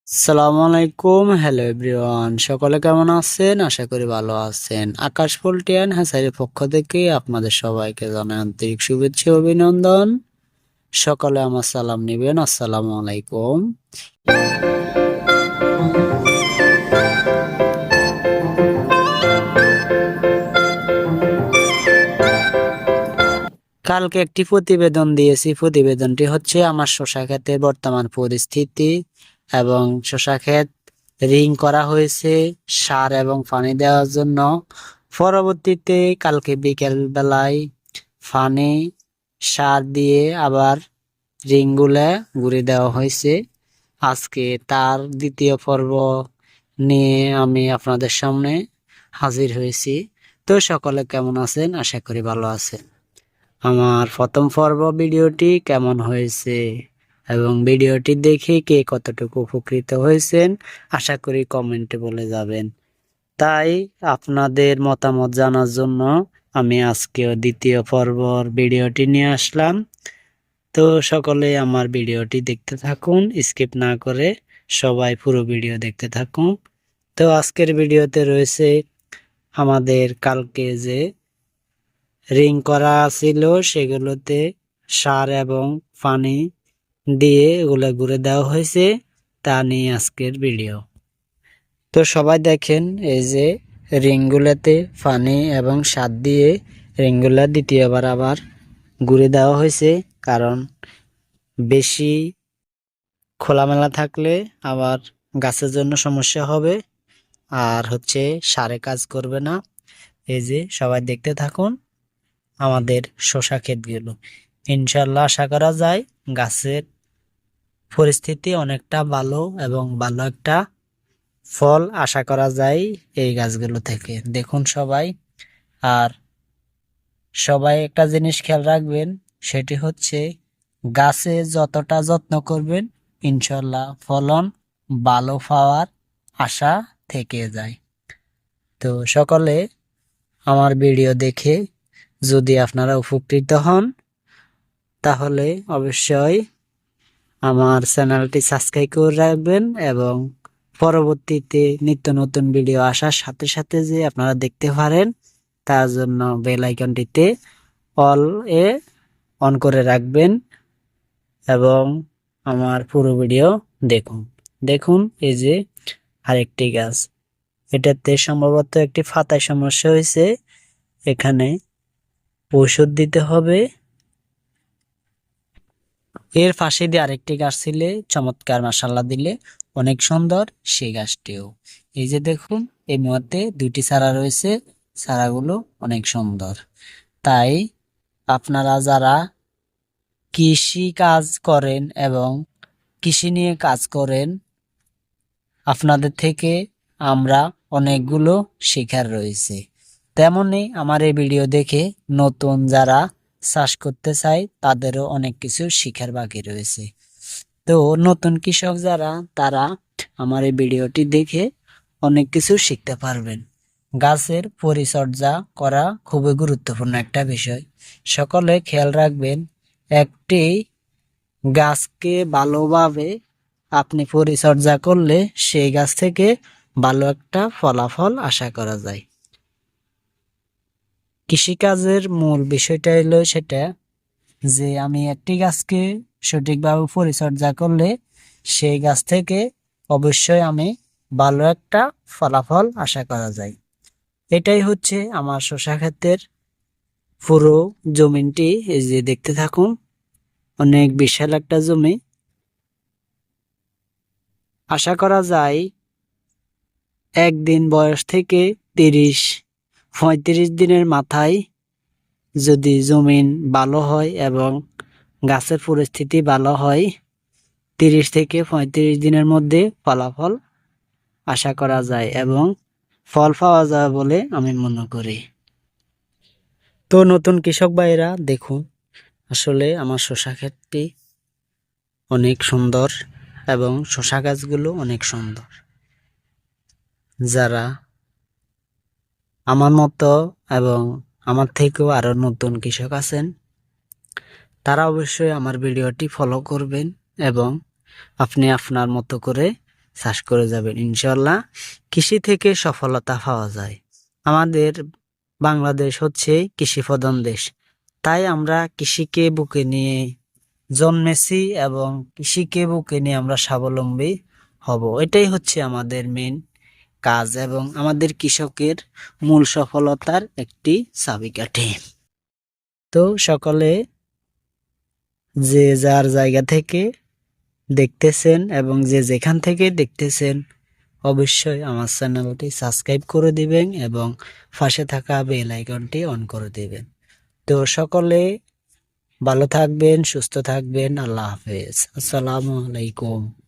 আসসালামু আলাইকুম, hello everyone, সকলে কেমন আছেন? আশা করি ভালো আছেন। আকাশ পল্টিয়ান হ্যাসারির পক্ষ থেকে আপনাদের সবাইকে জানাই আন্তরিক শুভেচ্ছা ও অভিনন্দন। সকলে আমার সালাম নিবেন। আসসালামু আলাইকুম। কালকে একটি প্রতিবেদন দিয়েছি। প্রতিবেদনটি হচ্ছে আমার শসা ক্ষেতের বর্তমান পরিস্থিতি এবং শসা ক্ষেত রিং করা হয়েছে সার এবং পানি দেওয়ার জন্য। পরবর্তীতে কালকে বিকেল বেলায় পানি সার দিয়ে আবার রিংগুলা ঘুরে দেওয়া হয়েছে। আজকে তার দ্বিতীয় পর্ব নিয়ে আমি আপনাদের সামনে হাজির হয়েছি। তো সকলে কেমন আছেন? আশা করি ভালো আছেন। আমার প্রথম পর্ব ভিডিওটি কেমন হয়েছে এবং ভিডিওটি দেখে কে কতটুকু উপকৃত হয়েছেন আশা করি কমেন্টে বলে যাবেন। তাই আপনাদের মতামত জানার জন্য আমি আজকেও দ্বিতীয় পর্বর ভিডিওটি নিয়ে আসলাম। তো সকলে আমার ভিডিওটি দেখতে থাকুন, স্কিপ না করে সবাই পুরো ভিডিও দেখতে থাকুন। তো আজকের ভিডিওতে রয়েছে আমাদের কালকে যে রিং করা ছিল সেগুলোতে সার এবং পানি দিয়ে এগুলো ঘুরে দেওয়া হয়েছে, তা নিয়ে আজকের ভিডিও। তো সবাই দেখেন, এই যে রিংগুলোতে পানি এবং সার দিয়ে রিংগুলা দ্বিতীয়বার আবার ঘুরে দেওয়া হয়েছে, কারণ বেশি খোলামেলা থাকলে আবার গাছের জন্য সমস্যা হবে আর হচ্ছে সারে কাজ করবে না। এই যে সবাই দেখতে থাকুন আমাদের শসা ক্ষেতগুলো। ইনশাল্লাহ আশা করা যায় গাছের পরিস্থিতি অনেকটা ভালো এবং ভালো একটা ফল আশা করা যায় এই গাছগুলো থেকে। দেখুন সবাই, আর সবাই একটা জিনিস খেয়াল রাখবেন, সেটি হচ্ছে গাছে যতটা যত্ন করবেন ইনশাল্লাহ ফলন ভালো পাওয়ার আশা থেকে যায়। তো সকলে আমার ভিডিও দেখে যদি আপনারা উপকৃত হন তাহলে অবশ্যই আমার চ্যানেলটি সাবস্ক্রাইব করে রাখবেন এবং পরবর্তীতে নিত্য নতুন ভিডিও আসার সাথে সাথে যে আপনারা দেখতে পারেন তার জন্য বেল আইকনটিতে অল এ অন করে রাখবেন এবং আমার পুরো ভিডিও দেখুন। দেখুন এই যে আরেকটি গাছ, এটাতে সম্ভবত একটি পাতায় সমস্যা হয়েছে, এখানে ঔষধ দিতে হবে। এর পাশে দিয়ে আরেকটি গাছ ছিল চমৎকার, মাশাআল্লাহ দিলে অনেক সুন্দর সেই গাছটিও। এই যে দেখুন এই মুহূর্তে দুইটি চারা রয়েছে, চারাগুলো অনেক সুন্দর। তাই আপনারা যারা কৃষি কাজ করেন এবং কৃষি নিয়ে কাজ করেন, আপনাদের থেকে আমরা অনেকগুলো শেখার রয়েছে। তেমনি আমার এই ভিডিও দেখে নতুন যারা চাষ করতে চায় তাদেরও অনেক কিছু শিখার বাকি রয়েছে। তো নতুন কৃষক যারা, তারা আমার এই ভিডিওটি দেখে অনেক কিছু শিখতে পারবেন। গাছের পরিচর্যা করা খুবই গুরুত্বপূর্ণ একটা বিষয়। সকলে খেয়াল রাখবেন, একটি গাছকে ভালোভাবে আপনি পরিচর্যা করলে সেই গাছ থেকে ভালো একটা ফলাফল আশা করা যায়। কৃষিকাজের মূল বিষয়টা হলো সেটা যে আমি একটি গাছকে সঠিকভাবে পরিচর্যা করলে সেই গাছ থেকে অবশ্যই আমি ভালো একটা ফলাফল আশা করা যায়। এটাই হচ্ছে আমার শসা ক্ষেতের পুরো জমিনটি। এই যে দেখতে থাকুন, অনেক বিশাল একটা জমি। আশা করা যায় একদিন বয়স থেকে 30-35 দিনের মাথায় যদি জমিন ভালো হয় এবং গাছের পরিস্থিতি ভালো হয়, 30 থেকে 35 দিনের মধ্যে ফলাফল আশা করা যায় এবং ফল পাওয়া যায় বলে আমি মনে করি। তো নতুন কৃষক ভাইরা দেখুন, আসলে আমার শসা ক্ষেতটি অনেক সুন্দর এবং শসা গাছগুলো অনেক সুন্দর। যারা আমার মতো এবং আমার থেকেও আরো নতুন কৃষক আছেন, তারা অবশ্যই আমার ভিডিওটি ফলো করবেন এবং আপনি আপনার মতো করে চাষ করে যাবেন, ইনশাল্লাহ কৃষি থেকে সফলতা পাওয়া যায়। আমাদের বাংলাদেশ হচ্ছে কৃষি প্রধান দেশ, তাই আমরা কৃষিকে বুকে নিয়ে জন্মেছি এবং কৃষিকে বুকে নিয়ে আমরা স্বাবলম্বী হব। এটাই হচ্ছে আমাদের মেন কাজ এবং আমাদের কৃষকের মূল সফলতার একটি চাবিকাঠি। তো সকলে যে যার জায়গা থেকে দেখতেছেন এবং যে যেখান থেকে দেখতেছেন অবশ্যই আমার চ্যানেলটি সাবস্ক্রাইব করে দিবেন এবং পাশে থাকা বেল আইকনটি অন করে দিবেন। তো সকলে ভালো থাকবেন, সুস্থ থাকবেন। আল্লাহ হাফেজ। আসসালামু আলাইকুম।